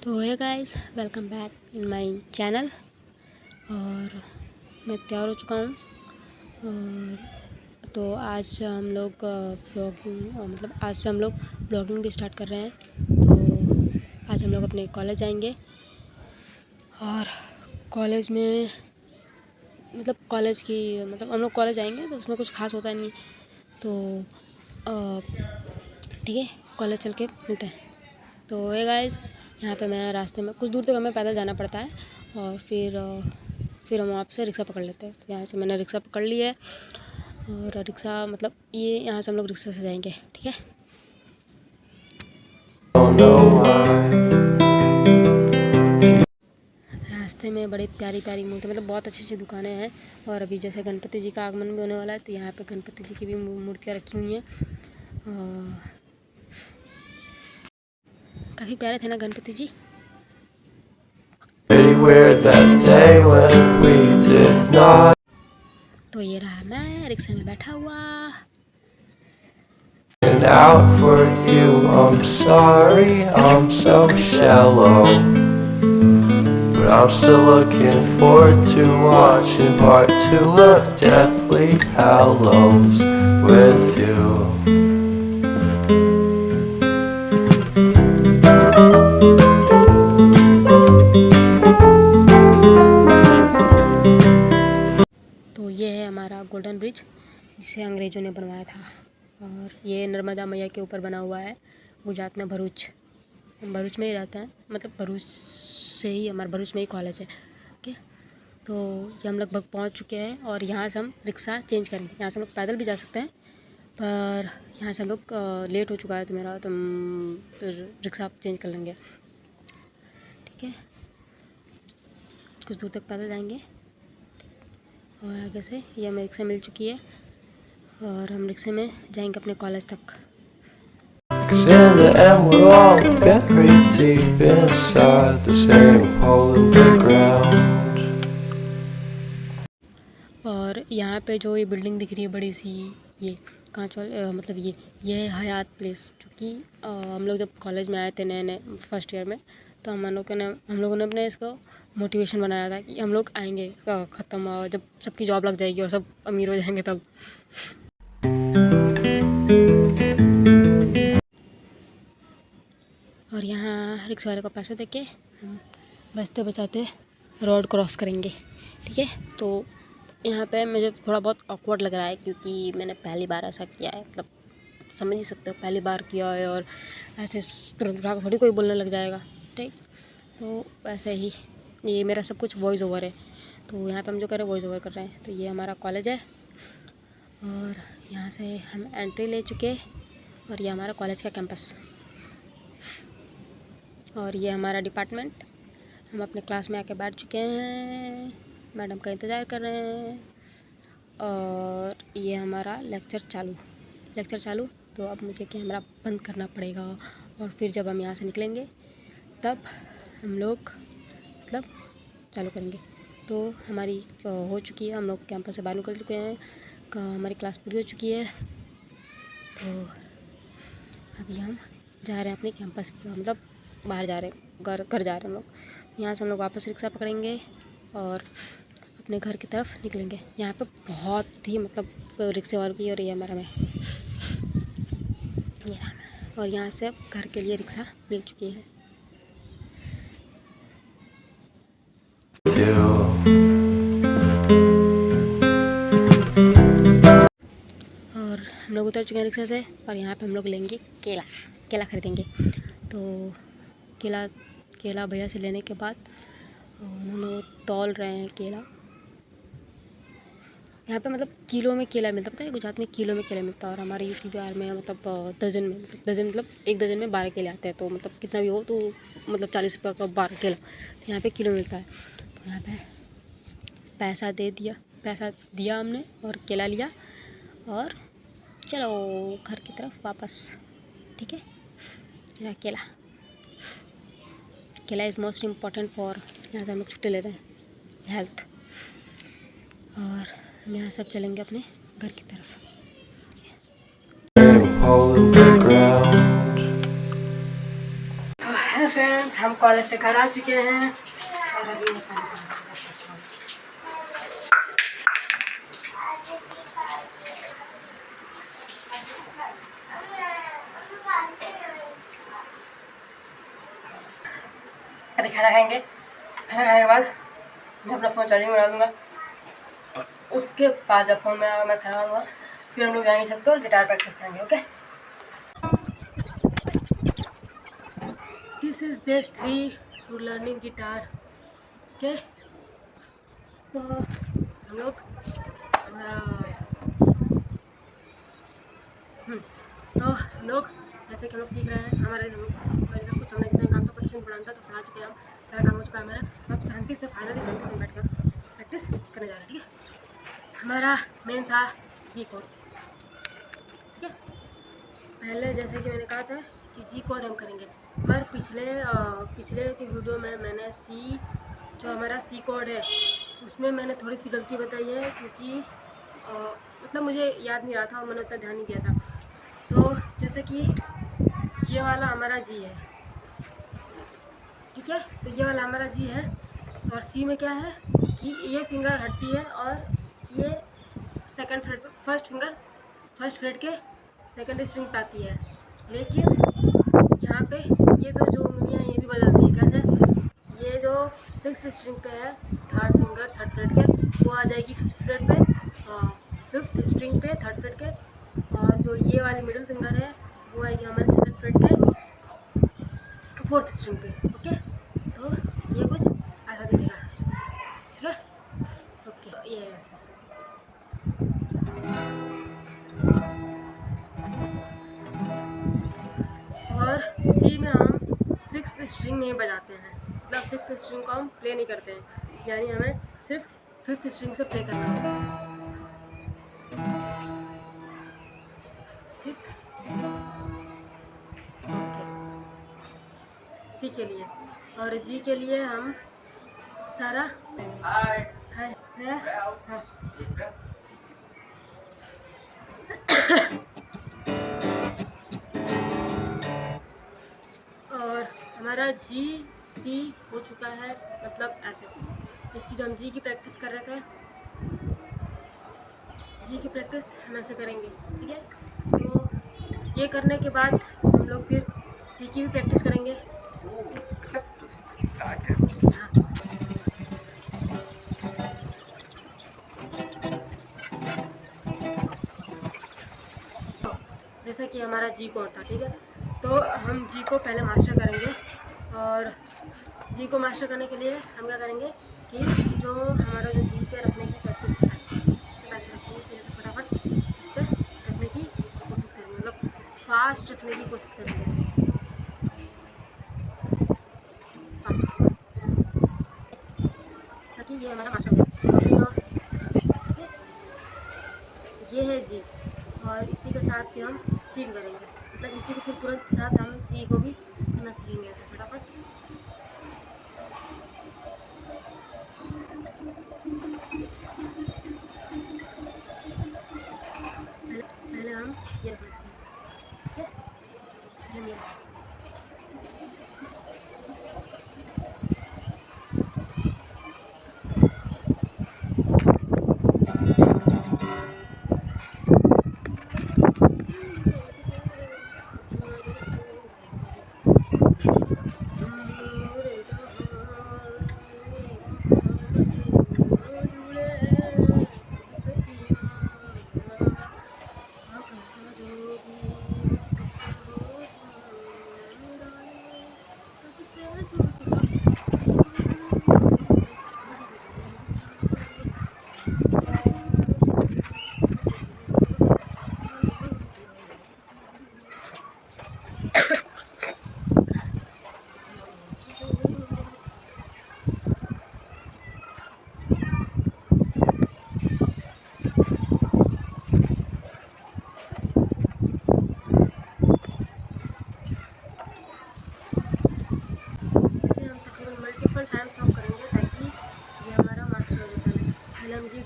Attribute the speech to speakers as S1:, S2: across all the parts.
S1: तो hey guys, welcome back in my channel. और मैं तैयार हो चुका हूँ। और तो आज हम लोग ब्लॉगिंग आज से हम लोग ब्लॉगिंग भी स्टार्ट कर रहे हैं। तो आज हम लोग अपने कॉलेज जाएंगे और कॉलेज में हम लोग कॉलेज जाएंगे तो उसमें कुछ खास होता नहीं। तो ठीक है, कॉलेज चल के मिलते हैं। तो हे गाइस, यहाँ पे मैं रास्ते में कुछ दूर तक हमें पैदल जाना पड़ता है और फिर हम वहाँ से रिक्शा पकड़ लेते हैं। यहाँ से मैंने रिक्शा पकड़ ली है और रिक्शा ये यहाँ से हम लोग रिक्शा से जाएंगे। ठीक है, रास्ते में बड़ी प्यारी प्यारी मूर्ति बहुत अच्छी अच्छी दुकानें हैं। और अभी जैसे गणपति जी का आगमन भी होने वाला है तो यहाँ पे गणपति जी की भी मूर्तियाँ रखी हुई हैं। काफ़ी प्यारे थे ना गणपति जी। तो ये रहा मैं रिक्शा में बैठा हुआ।
S2: Out for you, I'm sorry, I'm so shallow, but I'm still looking forward to watching part 2 of Deathly Hallows with you.
S1: तो ये है हमारा गोल्डन ब्रिज, जिसे अंग्रेज़ों ने बनवाया था। और ये नर्मदा मैया के ऊपर बना हुआ है, गुजरात में भरूच। हम भरूच में ही रहते हैं, भरूच में ही कॉलेज है। ओके, तो ये हम लगभग पहुंच चुके हैं और यहाँ से हम रिक्शा चेंज करेंगे। यहाँ से हम लोग पैदल भी जा सकते हैं, पर यहाँ से हम लोग लेट हो चुका है तो मेरा तो फिर रिक्शा चेंज कर लेंगे। ठीक है, कुछ दूर तक पैदल जाएंगे और आगे से ये हमें रिक्शा मिल चुकी है और हम रिक्शे में जाएंगे अपने कॉलेज तक।
S2: 'Cause in the end we're all buried deep inside the same hole in the ground.
S1: और यहाँ पे जो ये बिल्डिंग दिख रही है बड़ी सी, ये कांच वाले ये है हयात प्लेस। जो कि हम लोग जब कॉलेज में आए थे नए नए फर्स्ट ईयर में, तो हम लोगों ने अपने इसको मोटिवेशन बनाया था कि हम लोग आएंगे, इसका ख़त्म जब सबकी जॉब लग जाएगी और सब अमीर हो जाएंगे तब। और यहाँ रिक्शा वाले को पैसे देके हम बचते बचाते रोड क्रॉस करेंगे। ठीक है, तो यहाँ पे मुझे थोड़ा बहुत ऑकवर्ड लग रहा है क्योंकि मैंने पहली बार ऐसा किया है। समझ ही सकते हो, पहली बार किया है और ऐसे तुरंत थोड़ी कोई बोलने लग जाएगा। ठीक, तो वैसे ही ये मेरा सब कुछ वॉइस ओवर है। तो यहाँ पे हम जो कर रहे हैं वॉइस ओवर कर रहे हैं। तो ये हमारा कॉलेज है और यहाँ से हम एंट्री ले चुके और ये हमारा कॉलेज का कैंपस और ये हमारा डिपार्टमेंट। हम अपने क्लास में आके बैठ चुके हैं, मैडम का इंतज़ार कर रहे हैं और ये हमारा लेक्चर चालू। तो अब मुझे कैमरा बंद करना पड़ेगा और फिर जब हम यहाँ से निकलेंगे तब हम लोग चालू करेंगे। तो हमारी हो चुकी है, हम लोग कैंपस से बाहर निकल चुके हैं, हमारी क्लास पूरी हो चुकी है। तो अभी हम जा रहे हैं अपने कैंपस की, बाहर जा रहे हैं, घर जा रहे हैं हम लोग। यहाँ से हम लोग वापस रिक्शा पकड़ेंगे और अपने घर की तरफ निकलेंगे। यहाँ पे बहुत ही रिक्शे वालों की, और ये हमारा मैं ये और यहाँ से अब घर के लिए रिक्शा मिल चुकी है। और हम लोग उतर चुके हैं रिक्शा से और यहाँ पे हम लोग लेंगे केला खरीदेंगे। तो केला भैया से लेने के बाद उन्होंने तौल रहे हैं केला। यहाँ पे किलो में केला मिलता, पता है गुजरात में किलो में केला मिलता है और हमारे यूपी बिहार में दर्जन में एक दर्जन में 12 केले आते हैं। तो कितना भी हो तो 40 रुपये का 12 केला, तो यहाँ पे किलो मिलता है। तो यहाँ पे पैसा दिया हमने और केला लिया और चलो घर की तरफ वापस। ठीक है, मेरा केला इज़ मोस्ट इम्पॉर्टेंट फॉर, यहाँ से हम लोग छुट्टी ले रहे हैं, हेल्थ। और हम यहाँ सब चलेंगे अपने घर की तरफ। फ्रेंड्स, हम कॉलेज से घर आ चुके हैं और अभी ये खाना खाना अभी खाना खाएंगे। खाना खाने के बाद मैं अपना फ़ोन चार्जिंग में डाल दूँगा। उसके बाद जब फ़ोन में आएगा मैं खाना खाऊँगा, फिर हम लोग जाएंगे छत पर और गिटार प्रैक्टिस करेंगे। Okay, this is day 3 to learning guitar. Okay, तो हम लोग जैसे कि हम लोग सीख रहे हैं, हमारे सब कुछ हमने जितना काम था ट्यूशन पढ़ाना था तो पढ़ा चुके हैं। हम सारा काम हो चुका है हमारा। अब शांति से फाइनली शांति से बैठ कर प्रैक्टिस करने जा रहे हैं। ठीक है, हमारा मेन था जी कोड। ठीक है, पहले जैसे कि मैंने कहा था कि जी कोड हम करेंगे, पर पिछले के वीडियो में मैंने जो हमारा सी कोड है उसमें मैंने थोड़ी सी गलती बताई है, क्योंकि मतलब मुझे याद नहीं रहा था और मैंने उतना ध्यान नहीं दिया था। तो जैसे कि ये वाला हमारा जी है, ठीक है, तो ये वाला हमारा जी है और सी में क्या है कि ये फिंगर हटती है और ये सेकंड फ्रेट, फर्स्ट फ्रेट के सेकंड स्ट्रिंग पे आती है। लेकिन यहाँ पे ये तो जो उंगलियाँ ये भी बदलती है। कैसे? ये जो 6th स्ट्रिंग पे है, थर्ड फ्रेट के, वो आ जाएगी 5th फ्रेट पे, 5th स्ट्रिंग पे 3rd फ्रेट के, और जो ये वाली मिडिल फिंगर है वो आएगी हमारे 2nd फ्रेट के 4th स्ट्रिंग पे। ओके, तो ये कुछ ऐसा दिखेगा। ठीक है, ओके, तो ये ऐसा। और सी में हम 6th स्ट्रिंग नहीं बजाते हैं, मतलब 6th स्ट्रिंग को हम प्ले नहीं करते हैं, यानी हमें सिर्फ 5th स्ट्रिंग से प्ले करना होगा। ठीक, सी के लिए। और जी के लिए हम सारा है मेरा हाँ और हमारा जी सी हो चुका है, मतलब ऐसे। इसकी जो हम जी की प्रैक्टिस कर रहे थे, जी की प्रैक्टिस हम ऐसे करेंगे। ठीक है, तो ये करने के बाद हम लोग फिर सी की भी प्रैक्टिस करेंगे। जैसा कि हमारा जी कोड था, ठीक है, तो हम जी को पहले मास्टर करेंगे। और जी को मास्टर करने के लिए हम क्या करेंगे कि जो हमारा जो जी पे रखने की प्रैक्टिस है, ऐसे रखेंगे, फिर फटाफट इस पर रखने की कोशिश करेंगे, मतलब फास्ट रखने की कोशिश करेंगे ऐसे फास्ट, ताकि ये हमारा मास्टर ये है जी। और इसी के साथ भी हम सी करेंगे, मतलब इसी के फिर तुरंत साथ हम सी को भी करना सीखेंगे ऐसे फटाफट। पहले हम ये रखना सीखेंगे। ठीक है, पहले ये रखना।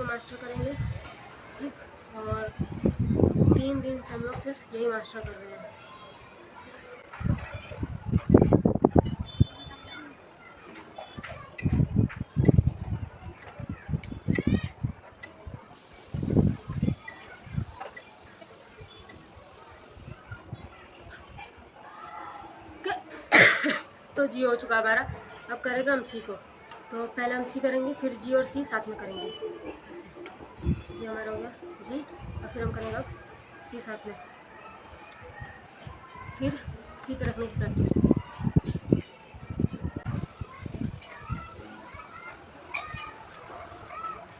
S1: मास्टर करेंगे। ठीक, और 3 दिन से हम लोग सिर्फ यही मास्टर कर रहे हैं। तो जी हो चुका है हमारा। अब करेगा हम सी को, तो पहले हम सी करेंगे, फिर जी और सी साथ में करेंगे ऐसे। ये हमारा हो गया जी, और फिर हम करेंगे अब सी साथ में, फिर सी पे रखने की प्रैक्टिस।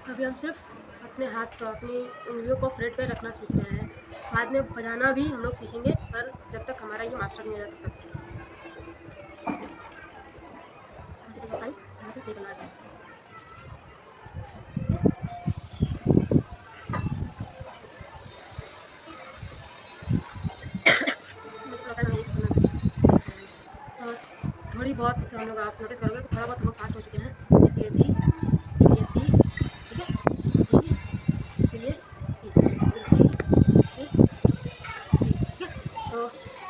S1: अभी हम सिर्फ अपने हाथ को, अपनी उंगलियों को फ्रेट पे रखना सीख रहे हैं। बाद में बजाना भी हम लोग सीखेंगे, पर जब तक हमारा ये मास्टर नहीं हो जाता तब तक। ऐसे फेंकना है। और थोड़ी बहुत हम लोग आप नोटिस करोगे तो थोड़ा बहुत हम लोग फास्ट हो चुके हैं। जैसे ये जी, फिर ये सी, ठीक है, जी, फिर ये सी, फिर जी, फिर सी, ठीक है। तो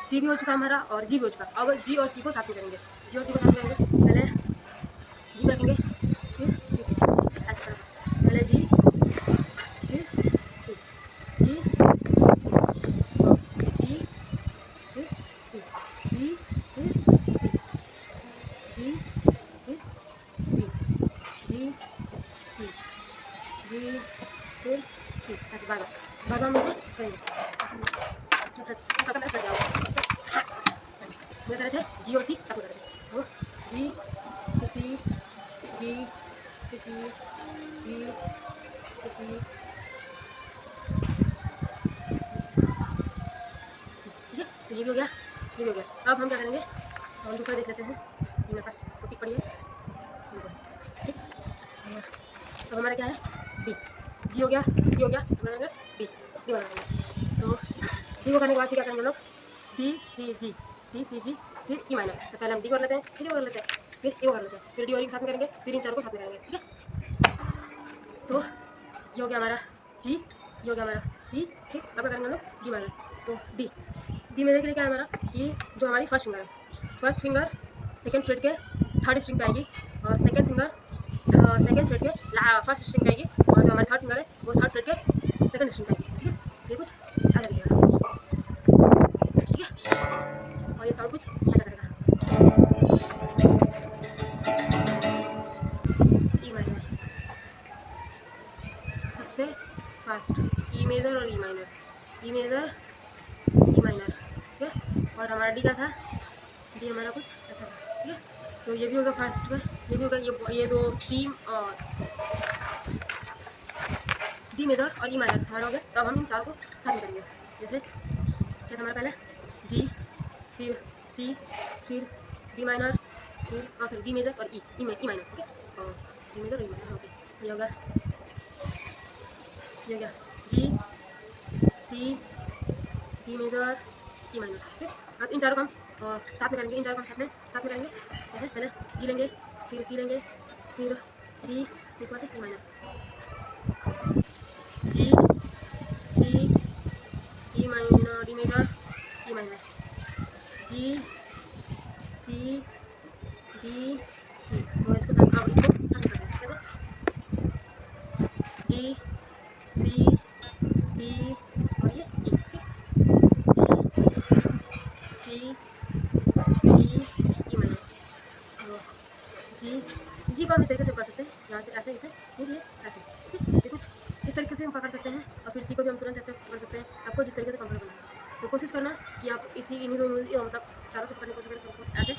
S1: सी भी हो चुका हमारा और जी भी हो चुका। अब जी और सी को साथ में करेंगे, जी और सी को साथ में करेंगे। पहले जी रखेंगे, फिर सी, ऐसा करेंगे। पहले जी, फिर सी, जी, सी, जी, फिर सी, जी, फिर सी, जी, फिर सी, जी, सी, जी, फिर सी, ऐसे बार बार हम इसे करेंगे। मैं कर रहे थे जी और सी साथ में कर रहे थे, तो जी, फिर सी, जी, फिर सी, जी, फिर सी, ठीक है। तो ये भी हो गया, ये भी हो गया। अब हम क्या करेंगे, हम दूसरा देख लेते हैं। मेरे पास टॉपिक पड़ी है, ठीक। अब हमारा क्या है, डी, जी हो गया, सी हो गया, बनाएंगे डी, डी बनाएंगे। तो डी को करने के बाद फिर क्या करेंगे हम लोग, डी सी जी, डी सी जी, फिर ई माइनर। तो पहले हम डी कर लेते हैं, फिर कर लेते हैं, फिर ए कर लेते हैं, फिर डी और ई के साथ में करेंगे, फिर इन चार को साथ में करेंगे, ठीक है। तो ये हो गया हमारा जी, ये हो गया हमारा सी, ठीक। अब क्या करेंगे हम लोग, डी माइनर। तो डी, डी मेजर के लिए क्या है हमारा, ये जो हमारी फर्स्ट फिंगर है, फर्स्ट फिंगर सेकंड फ्रेट के थर्ड स्ट्रिंग पे आएगी, और सेकंड फिंगर सेकंड फ्रेट के फर्स्ट स्ट्रिंग पे आएगी, और जो हमारी थर्ड फिंगर है वो थर्ड फ्रेट के सेकंड स्ट्रिंग पे आएगी, ठीक है। ये कुछ ऐसा दिखेगा, ठीक है, और ये साउंड कुछ ऐसा करेगा, ई माइनर सबसे फास्ट, ई मेजर और E minor, E major, E minor, ठीक है। और हमारा डी का था, डी हमारा कुछ ऐसा था, ठीक है। तो ये भी होगा फास्ट में, ये भी होगा, ये दो डी और डी मेजर और ई माइनर हमारा हो गया। तो अब हम इन चारों को साथ में करेंगे। जैसे क्या हमारा पहले जी, फिर सी, फिर डी माइनर, फिर सॉरी डी मेजर और ई माइनर, ठीक है। और डी मेजर और ई माइनर, ओके। ये होगा, ये हो गया जी, C, D major, E minor, ठीक है। अब इन चारों को हम साथ में करेंगे, इन चारों को हम साथ में करेंगे। जैसे पहले जी लेंगे, फिर सी लेंगे, फिर डी, फिर इसमें से E minor, G, C, E minor, D major, E minor, G, C, D, और इसको साथ में इसको साथ में करते हैं। कैसे, जी, सी, डी और ये ई, ठीक है। जी, सी, डी, ई माइनर, जी, जी को हम इस तरीके से कर सकते हैं, यहाँ से ऐसे, इसे ये ऐसे, ठीक है। ये कुछ इस तरीके से हम पकड़ सकते हैं, और फिर सी को भी हम तुरंत ऐसे पकड़ सकते हैं, आपको जिस तरीके से कंफर्टेबल है। तो कोशिश करना कि आप इन्हीं दो मतलब चारों से पकड़ने की कोशिश करें, ऐसे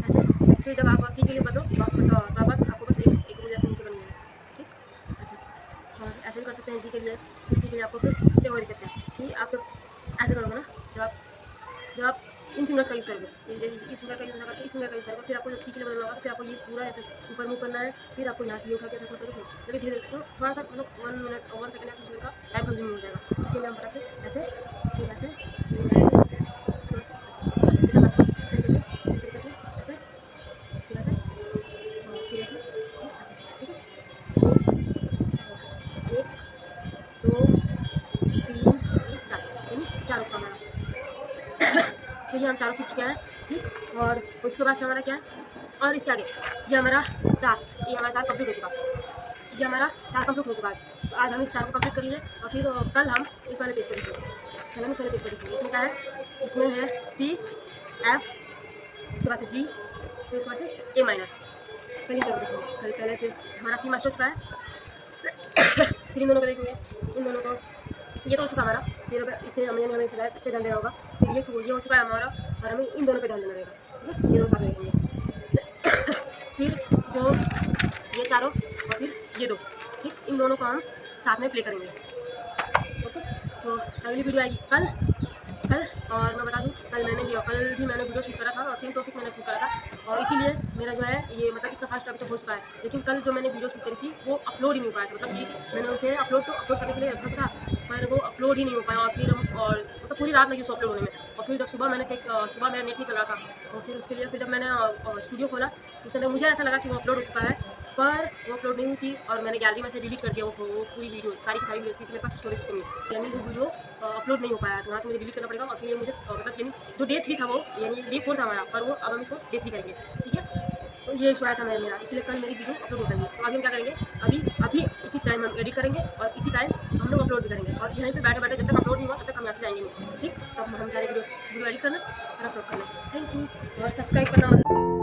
S1: ऐसे। फिर जब आप सी के लिए बदलो तो आपको बस एक उंगली ऐसे नीचे करनी है, ठीक, ऐसे। और ऐसे भी कर सकते हैं जी के लिए, फिर सी के लिए आपको फिर और करते हैं कि आप जब ऐसे करोगे ना, जब आप इन फिंगर्स का यूज़ करोगे, इस फिंगर का यूज़ ना करके इस फिंगर का यूज़ करोगे, फिर आपको जब सी के लिए बदलना होगा, फिर आपको ये पूरा ऐसे ऊपर मूव करना है, फिर आपको यहाँ से उठा के ऐसे करोगे, लेकिन धीरे धीरे थोड़ा सा मतलब 1 मिनट और 1 सेकंड या 2 सेकंड का टाइम कंज्यूमिंग हो जाएगा। इसके लिए हम फटाक से ऐसे, फिर ऐसे, फिर ऐसे, फिर ऐसे, तो ये हम चारों सीख चुके हैं, ठीक। और उसके बाद से हमारा क्या है, और इसके आगे ये हमारा चार कंप्लीट हो चुका, ये हमारा 4 कंप्लीट हो चुका आज। तो आज हम इस 4 को कंप्लीट कर लिए, और फिर कल हम इस वाले पेज पर देखेंगे, कल हम इस वाले पेज पर देखेंगे। इसमें क्या है, इसमें है सी, एफ, उसके बाद से जी, फिर उसके बाद से ए माइनर। पहली तरफ देखेंगे, पहले फिर हमारा सी मास्टर हो चुका है। फिर इन दोनों को देखेंगे, इन दोनों को ये तो हो चुका हमारा, फिर इसे हमें इस पर ध्यान देना होगा। फिर ये हो चुका है हमारा और हमें इन दोनों पे ध्यान देना रहेगा, ठीक है। ये दोनों साथ में देखेंगे। फिर जो ये चारों और फिर ये दो, ठीक, इन दोनों को हम साथ में प्ले करेंगे। ओके, तो अगली वीडियो आएगी कल। और मैं बता दूं, कल भी मैंने वीडियो शूट करा था और सेम टॉपिक मैंने शूट करा था, और इसीलिए मेरा जो है ये मतलब इतना फास्ट अभी तक हो चुका है। लेकिन कल जो मैंने वीडियो शूट करी थी वो अपलोड ही नहीं हो पाया था, मतलब कि मैंने उसे अपलोड करने के लिए रखा था, पर वो अपलोड ही नहीं हो पाया। और फिर मतलब पूरी रात लगी उसे अपलोड होने में। और फिर जब सुबह मेरा नेट नहीं चल रहा था, और फिर उसके लिए फिर जब मैंने स्टूडियो खोला तो उसके अंदर मुझे ऐसा लगा कि वो अपलोड हो चुका है, पर वो अपलोड नहीं हुई थी। और मैंने गैलरी में से डिलीट कर दिया वो पूरी वीडियो, सारी की सारी वीडियोस की मेरे पास स्टोरेज कमी, यानी वो वीडियो अपलोड नहीं हो पाया, तो वहाँ से मुझे डिलीट करना पड़ेगा। और फिर मुझे मतलब यानी जो डे 3 था वो, यानी डे 4 था हमारा, पर वो अब हम इसको डे 3 करेंगे, ठीक है। तो ये इशू आया था मेरा, इसलिए कल मेरी वीडियो अपलोड हो पाएगी। तो आगे हम क्या करेंगे, अभी इसी टाइम हम एडिट करेंगे और इसी टाइम हम लोग अपलोड भी करेंगे। और यहीं पे बैठे जब तक अपलोड नहीं हुआ तब तक हम यहाँ से जाएंगे नहीं, ठीक। तब हम जाएंगे वीडियो एडिट करना और अपलोड करना। थैंक यू, और सब्सक्राइब करना मत